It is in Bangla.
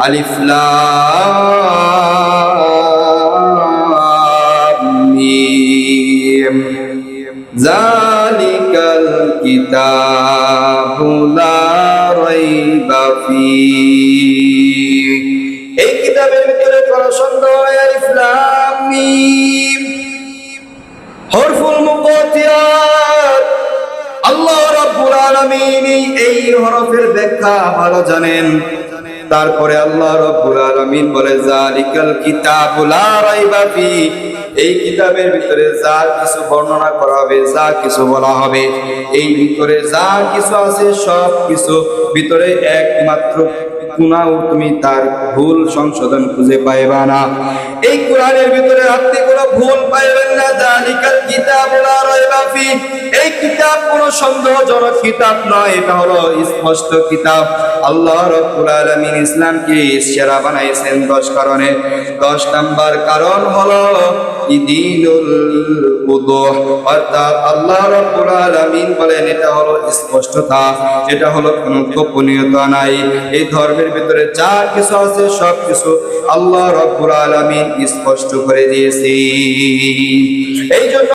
আলিফ লাম মিম যালিকাল কিতাবু লা রাইবা ফীহ। এই কিতাবের ভিতরে কোনো সন্দেহ নাই। আলিফ লাম মিম হরফুল মুকাত্তিআত। আল্লাহ রাব্বুল আলামিন এই হরফের ব্যাখ্যা ভালো জানেন। তারপরে আল্লাহ রাব্বুল আলামিন বলে যালিকাল কিতাবু লা রাইবা ফীহ। এই কিতাবের ভিতরে যা কিছু বর্ণনা করা হবে, যা কিছু বলা হবে, এই ভিতরে যা কিছু আছে সব কিছু ভিতরে একমাত্র কোনাও তুমি তার ভুল সংশোধন খুঁজে পাইবা না। এই কোরআনের ভিতরে আপনি কোনো ভুল পাইবেন না। যালিকাল কিতাবু লা রাইবা ফীহ। এই কিতাব কোনো সন্দেহজনক কিতাব নয়, এটা হলো স্পষ্ট কিতাব। আল্লাহ রাব্বুল আলামিন ইসলামকে সেরা বানাইছেন 10 কারণে। 10 নাম্বার কারণ হলো ঈদুল উযুহ, অর্থাৎ আল্লাহ রাব্বুল আলামিন বলেন এটা হলো স্পষ্টতা, এটা হলো কোনো গোপনীয়তা নাই। এই ধর্মের ভিতরে যা কিছু আছে সব কিছু আল্লাহ রাব্বুল আলামিন স্পষ্ট করে দিয়েছেন। এই জন্য